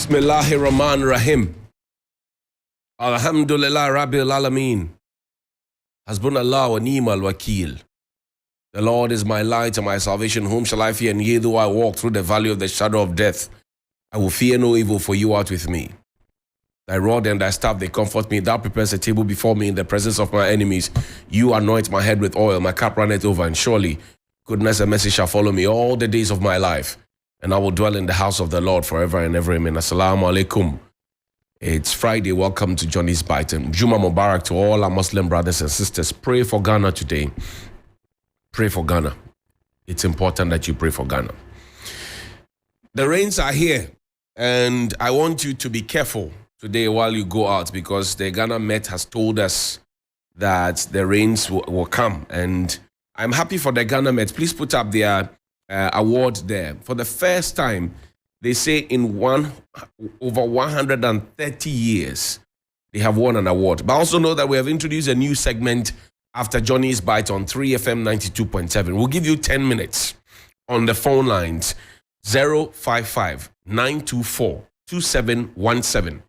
Bismillahirrahmanirrahim. Alhamdulillah Rabbil Alameen. Hasbunallah wa ni'mal wakil. The Lord is my light and my salvation. Whom shall I fear? And yea, though I walk through the valley of the shadow of death, I will fear no evil, for you art with me. Thy rod and thy staff, they comfort me. Thou preparest a table before me in the presence of my enemies. You anoint my head with oil. My cup runneth over. And surely goodness and mercy shall follow me all the days of my life. And I will dwell in the house of the Lord forever and ever. Amen. Assalamu alaikum. It's Friday. Welcome to Johnny's Bite. And Juma Mubarak to all our Muslim brothers and sisters. Pray for Ghana today. Pray for Ghana. It's important that you pray for Ghana. The rains are here. And I want you to be careful today while you go out, because the Ghana Met has told us that the rains will come. And I'm happy for the Ghana Met. Please put up their award there. For the first time, they say in over 130 years, they have won an award. But also know that we have introduced a new segment after Johnny's Bite on 3FM 92.7. We'll give you 10 minutes on the phone lines. 055 924 2717.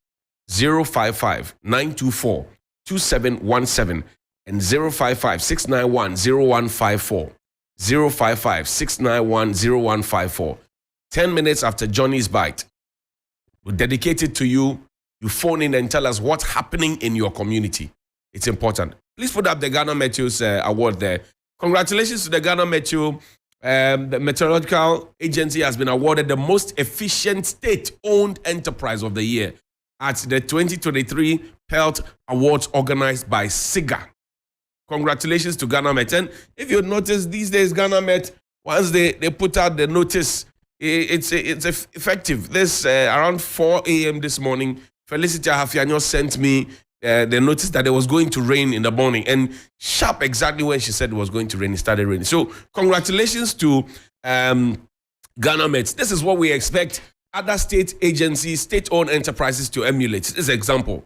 055 924 2717 and 055 691 0154. 055 691 0154. 10 minutes after Johnny's Bite, we'll dedicate it to you. You phone in and tell us what's happening in your community. It's important. Please put up the Ghana Meteor's award there. Congratulations to the Ghana Meteor. The Meteorological Agency has been awarded the most efficient state-owned enterprise of the year at the 2023 Pelt Awards organized by SIGA. Congratulations to Ghana Met. And if you notice, these days, Ghana Met, once they put out the notice, it's effective. This around 4 a.m. this morning, Felicity Hafianyo sent me the notice that it was going to rain in the morning. And sharp exactly when she said it was going to rain, it started raining. So congratulations to Ghana Met. This is what we expect other state agencies, state-owned enterprises to emulate. This is an example.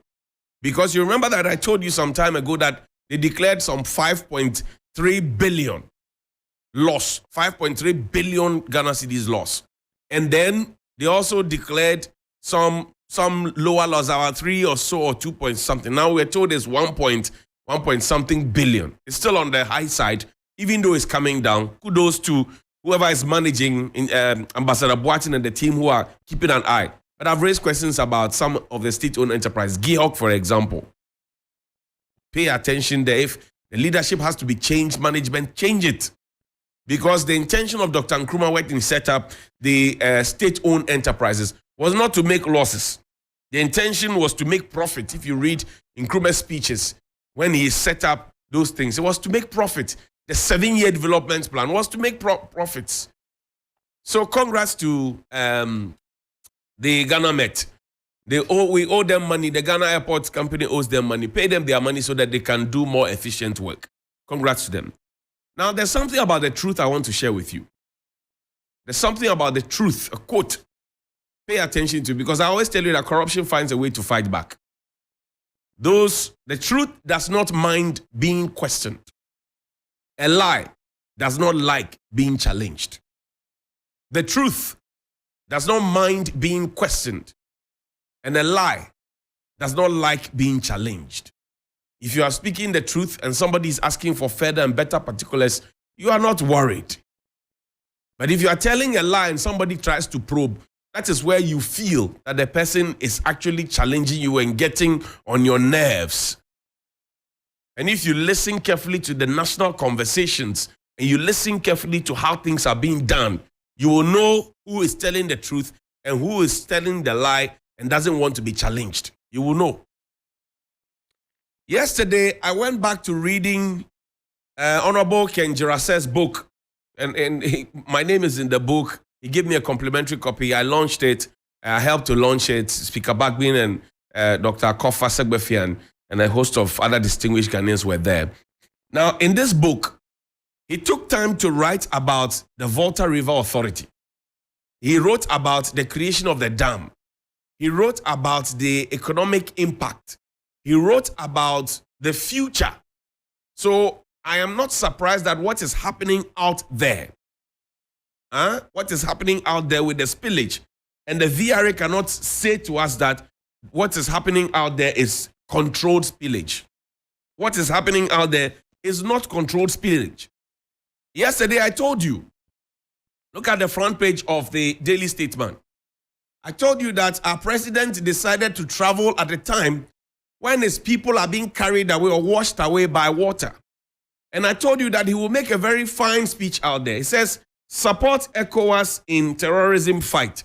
Because you remember that I told you some time ago that they declared some 5.3 billion loss, 5.3 billion Ghana cedis loss. And then they also declared some lower loss, about 3 or so, or 2 point something. Now we're told it's 1 point something billion. It's still on the high side, even though it's coming down. Kudos to whoever is managing, Ambassador Boatin and the team who are keeping an eye. But I've raised questions about some of the state-owned enterprise. Gihok, for example. Pay attention there. If the leadership has to be changed, management, change it. Because the intention of Dr. Nkrumah when he set up the state-owned enterprises was not to make losses. The intention was to make profit. If you read Nkrumah's speeches, when he set up those things, it was to make profit. The 7-year development plan was to make profits. So congrats to the Ghana Met. We owe them money. The Ghana Airports Company owes them money. Pay them their money so that they can do more efficient work. Congrats to them. Now, there's something about the truth I want to share with you. There's something about the truth, a quote. Pay attention to, because I always tell you that corruption finds a way to fight back. The truth does not mind being questioned. A lie does not like being challenged. The truth does not mind being questioned. And a lie does not like being challenged. If you are speaking the truth and somebody is asking for further and better particulars, you are not worried. But if you are telling a lie and somebody tries to probe, that is where you feel that the person is actually challenging you and getting on your nerves. And if you listen carefully to the national conversations and you listen carefully to how things are being done, you will know who is telling the truth and who is telling the lie and doesn't want to be challenged. You will know. Yesterday, I went back to reading Honorable Ken Jirase's book. And my name is in the book. He gave me a complimentary copy. I launched it. I helped to launch it. Speaker Bagbin and Dr. Kofa Segbefian and a host of other distinguished Ghanaians were there. Now, in this book, he took time to write about the Volta River Authority. He wrote about the creation of the dam. He wrote about the economic impact. He wrote about the future. So I am not surprised that what is happening out there, what is happening out there with the spillage, And the VRA cannot say to us that what is happening out there is controlled spillage. What is happening out there is not controlled spillage. Yesterday, I told you, look at the front page of the Daily Statesman. I told you that our president decided to travel at a time when his people are being carried away or washed away by water. And I told you that he will make a very fine speech out there. He says, support ECOWAS in terrorism fight.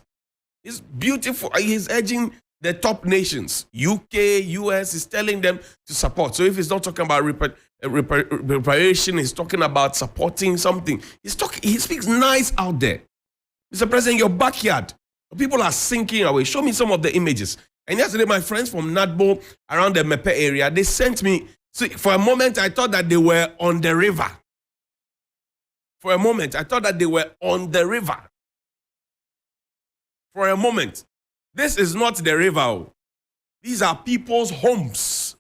It's beautiful. He's urging the top nations, UK, US, is telling them to support. So if he's not talking about reparation, he's talking about supporting something. He speaks nice out there. Mr. President, your backyard, people are sinking away. Show me some of the images. And yesterday, my friends from Nadbo around the Mepe area, they sent me. See, for a moment, I thought that they were on the river. For a moment, I thought that they were on the river. For a moment. This is not the river. These are people's homes.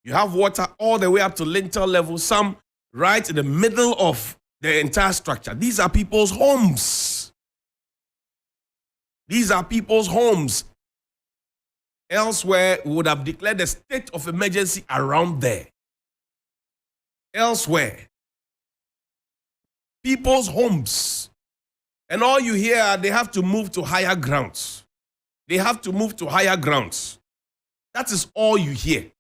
You have water all the way up to lintel level, some right in the middle of the entire structure. These are people's homes. These are people's homes. Elsewhere, we would have declared a state of emergency around there. Elsewhere, people's homes. And all you hear, they have to move to higher grounds. They have to move to higher grounds. That is all you hear.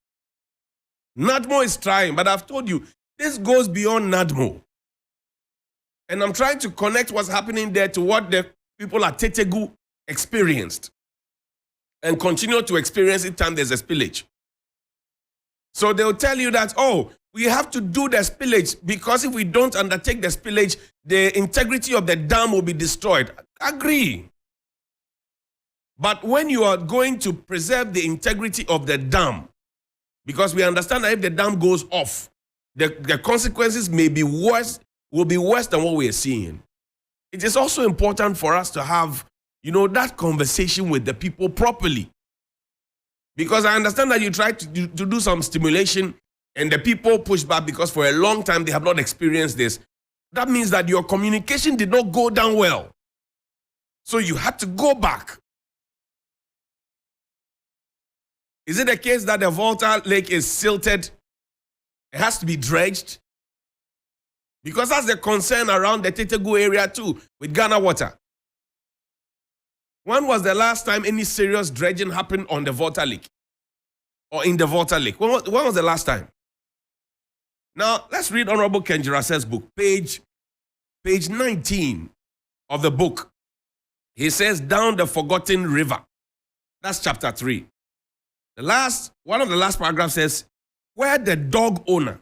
NADMO is trying, but I've told you, this goes beyond NADMO. And I'm trying to connect what's happening there to what the people at Tetegu experienced and continue to experience each time there's a spillage. So they'll tell you that, oh, we have to do the spillage because if we don't undertake the spillage, the integrity of the dam will be destroyed. Agree. But when you are going to preserve the integrity of the dam, because we understand that if the dam goes off, the consequences may be worse, will be worse than what we are seeing. It is also important for us to have, that conversation with the people properly. Because I understand that you try to do some stimulation and the people push back because for a long time they have not experienced this. That means that your communication did not go down well. So you had to go back. Is it the case that the Volta Lake is silted? It has to be dredged? Because that's the concern around the Tetegu area too, with Ghana Water. When was the last time any serious dredging happened on the Volta Lake? Or in the Volta Lake? When was the last time? Now, let's read Honorable Ken Jirase's book, page 19 of the book. He says, Down the Forgotten River. That's chapter 3. One of the last paragraphs says, where the dog owner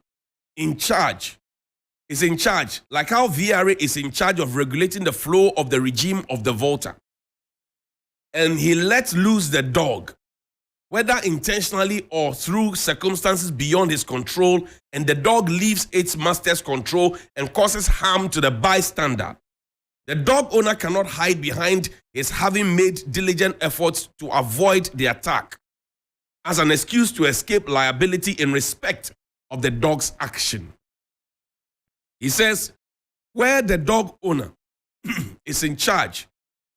is in charge, like how VRA is in charge of regulating the flow of the regime of the Volta. And he lets loose the dog, whether intentionally or through circumstances beyond his control, and the dog leaves its master's control and causes harm to the bystander. The dog owner cannot hide behind his having made diligent efforts to avoid the attack as an excuse to escape liability in respect of the dog's action. He says, where the dog owner is in charge,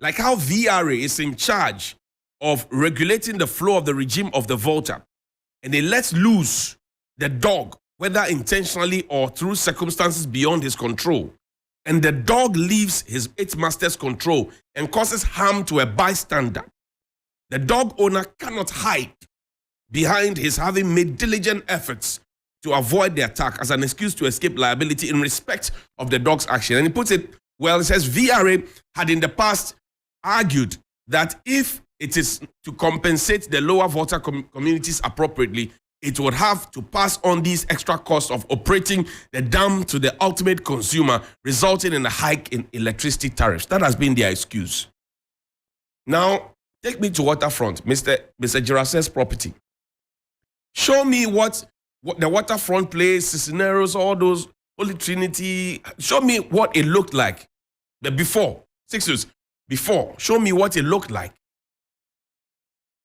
like how VRA is in charge of regulating the flow of the regime of the Volta, and he lets loose the dog, whether intentionally or through circumstances beyond his control, and the dog leaves its master's control and causes harm to a bystander, the dog owner cannot hide behind his having made diligent efforts to avoid the attack as an excuse to escape liability in respect of the dog's action. And he puts it well, he says VRA had in the past argued that if it is to compensate the lower Volta communities appropriately, it would have to pass on these extra costs of operating the dam to the ultimate consumer, resulting in a hike in electricity tariffs. That has been their excuse. Now, take me to Waterfront, Mr. Jirase's property. Show me what the Waterfront place, Cisneros, all those, Holy Trinity. Show me what it looked like. The before, 6 years before. Show me what it looked like.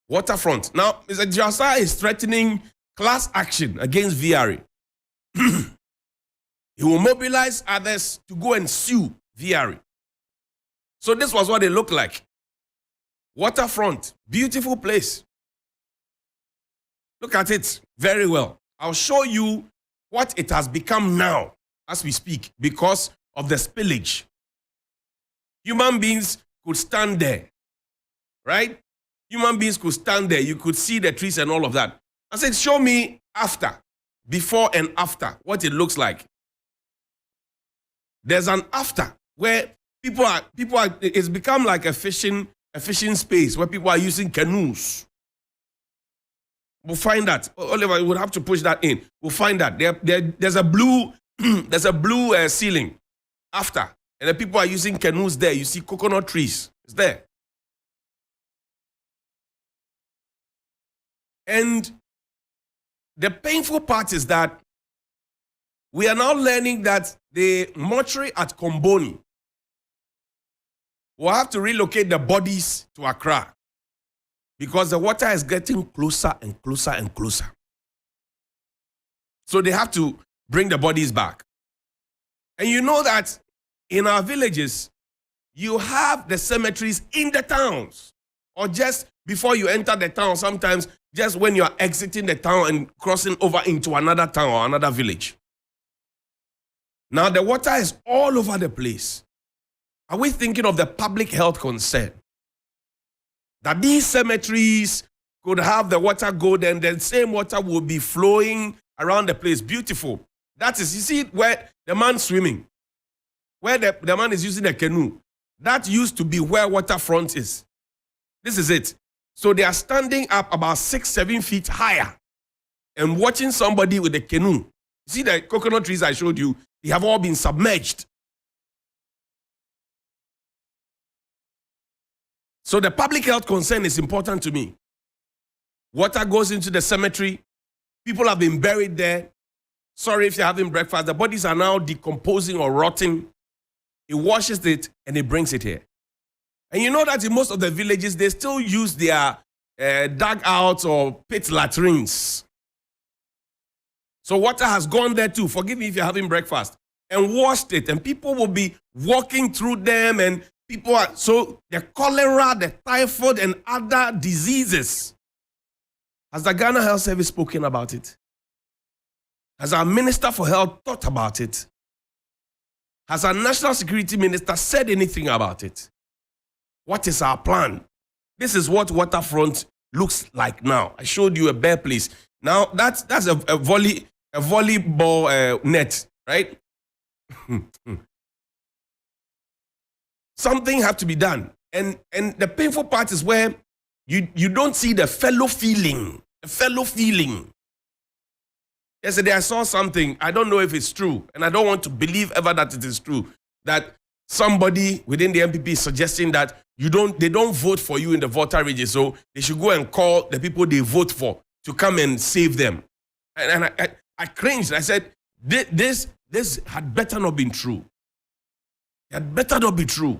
Waterfront. Now, Mr. Jirase is threatening class action against VRA. He will mobilize others to go and sue VRA. So this was what they looked like. Waterfront, beautiful place. Look at it very well. I'll show you what it has become now as we speak because of the spillage. Human beings could stand there, right? Human beings could stand there. You could see the trees and all of that. I said, show me after, before and after, what it looks like. There's an after where people are, it's become like a fishing space where people are using canoes. We'll find that. Oliver, you would have to push that in. We'll find that. There's a blue, ceiling after. And the people are using canoes there. You see coconut trees. It's there. And the painful part is that we are now learning that the mortuary at Komboni will have to relocate the bodies to Accra because the water is getting closer and closer and closer. So they have to bring the bodies back. And you know that in our villages, you have the cemeteries in the towns or just before you enter the town, sometimes just when you are exiting the town and crossing over into another town or another village. Now the water is all over the place. Are we thinking of the public health concern? That these cemeteries could have the water go there and the same water will be flowing around the place. Beautiful. That is, you see where the man swimming, where the man is using a canoe. That used to be where waterfront is. This is it. So they are standing up about 6-7 feet higher and watching somebody with a canoe. See the coconut trees I showed you? They have all been submerged. So the public health concern is important to me. Water goes into the cemetery. People have been buried there. Sorry if you're having breakfast. The bodies are now decomposing or rotting. It washes it and it brings it here. And you know that in most of the villages, they still use their dugouts or pit latrines. So water has gone there too. Forgive me if you're having breakfast. And washed it. And people will be walking through them and people are, so the cholera, the typhoid, and other diseases. Has the Ghana Health Service spoken about it? Has our Minister for Health thought about it? Has our National Security Minister said anything about it? What is our plan? This is what waterfront looks like now. I showed you a bare place. Now that's a volleyball net, right? Something have to be done. And the painful part is where you don't see the fellow feeling. The fellow feeling. Yesterday I saw something. I don't know if it's true. And I don't want to believe ever that it is true. That somebody within the MPP is suggesting that they don't vote for you in the Volta region. So they should go and call the people they vote for to come and save them. And I cringed. I said, this had better not been true. It had better not be true.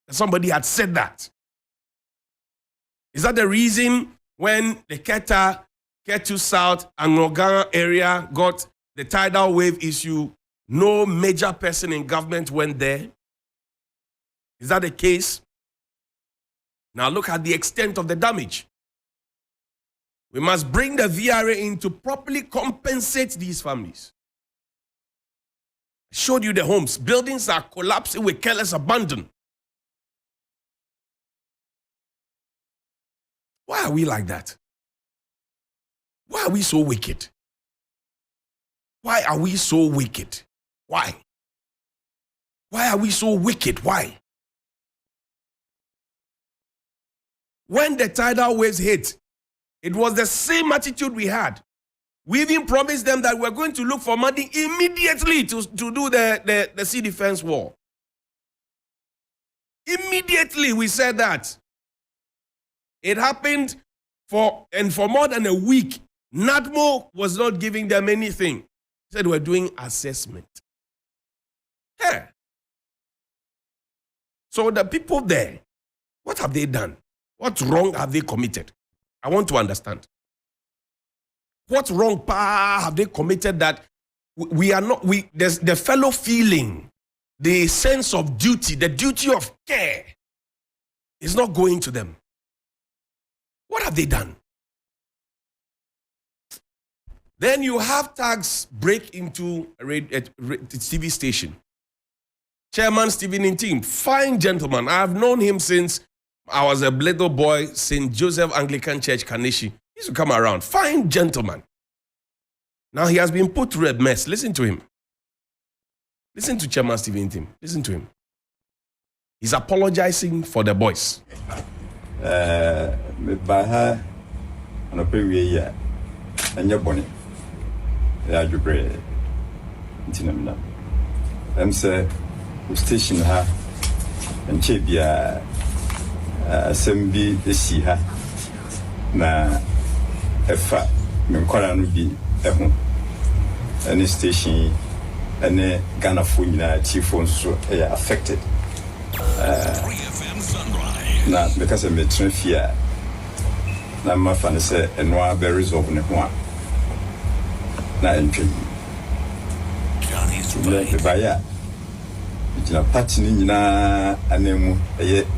Somebody had said that. Is that the reason when the Ketu South and Nogara area got the tidal wave issue, no major person in government went there? Is that the case? Now look at the extent of the damage. We must bring the VRA in to properly compensate these families. I showed you the homes. Buildings are collapsing with careless abandon. Why are we like that? Why are we so wicked? Why are we so wicked? Why? Why are we so wicked? Why? When the tidal waves hit, it was the same attitude we had. We even promised them that we're going to look for money immediately to do the sea defense wall. Immediately we said that. It happened for more than a week. NADMO was not giving them anything. He said we're doing assessment. Yeah. So the people there, what have they done? What wrong have they committed? I want to understand. What wrong have they committed that there's the fellow feeling, the sense of duty, the duty of care is not going to them. What have they done? Then you have tags break into a TV station. Chairman Stephen in team, fine gentleman. I have known him since I was a little boy, St. Joseph Anglican Church, Kaneshi. He used to come around. Fine gentleman. Now he has been put through a mess. Listen to him. Listen to Chairman Stephen in team. Listen to him. He's apologizing for the boys. Station ha and chebia assembly this year na efa me kwara no bi eho any station and Ghana phone na chief phones so affected na because me trafia na ma fa ne say enwa be resolve ne ho a na entry Johnny's right. The party nina anemu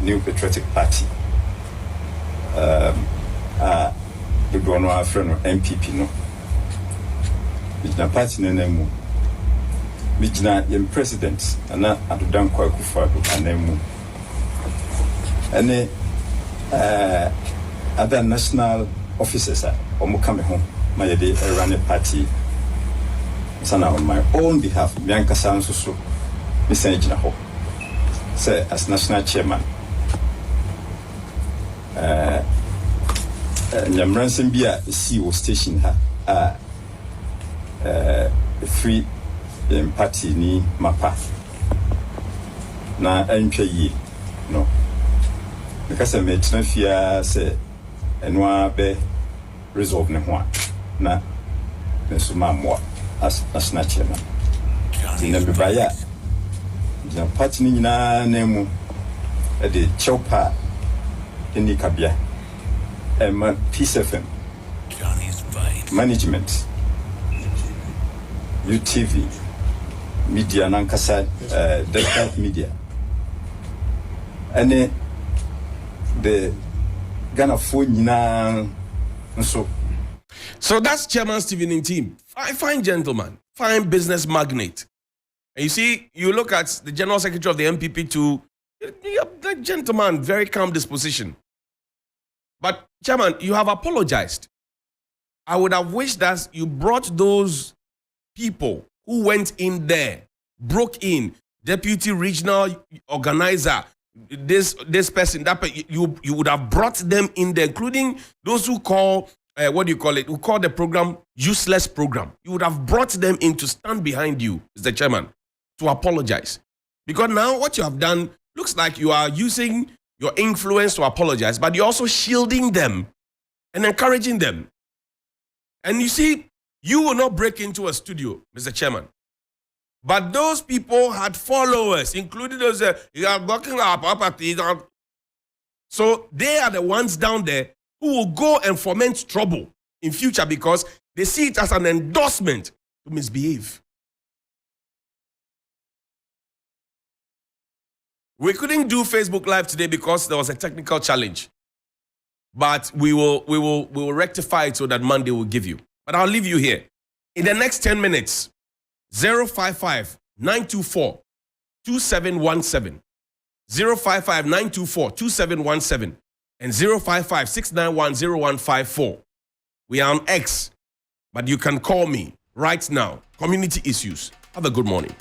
New Patriotic Party. The one our friend MPP no. The party anemu. Mijina yem president ana adudan kwa Akufo-Addo anemu. Ane other national officers omo come home my yede run a party. Sana on my own behalf Bianca Sansusu. Say as national chairman, Nyamransen Bia CEO station ha free party ni mapa na entwa yi no because me trafia say enwa be resolve ne ho na nsuma mo as national chairman na be baya the party nina nemu the chopa in kabia Peace FM management UTV media nankasa Delta media and the Ghana phone nina so that's Chairman Stephen in team. Fine gentleman, fine business magnate. And you see, you look at the General Secretary of the MPP too, that gentleman, very calm disposition. But, Chairman, you have apologized. I would have wished that you brought those people who went in there, broke in, deputy regional organizer, this person, that person, you would have brought them in there, including those who call, who call the program useless program. You would have brought them in to stand behind you, Mr. Chairman, to apologize. Because now what you have done looks like you are using your influence to apologize, but you're also shielding them and encouraging them. And you see, you will not break into a studio, Mr. Chairman. But those people had followers, including those you are blocking our property. So they are the ones down there who will go and foment trouble in future because they see it as an endorsement to misbehave. We couldn't do Facebook Live today because there was a technical challenge. But we will rectify it so that Monday will give you. But I'll leave you here. In the next 10 minutes, 055-924-2717, 055-924-2717, and 055-691-0154. We are on X, but you can call me right now. Community issues. Have a good morning.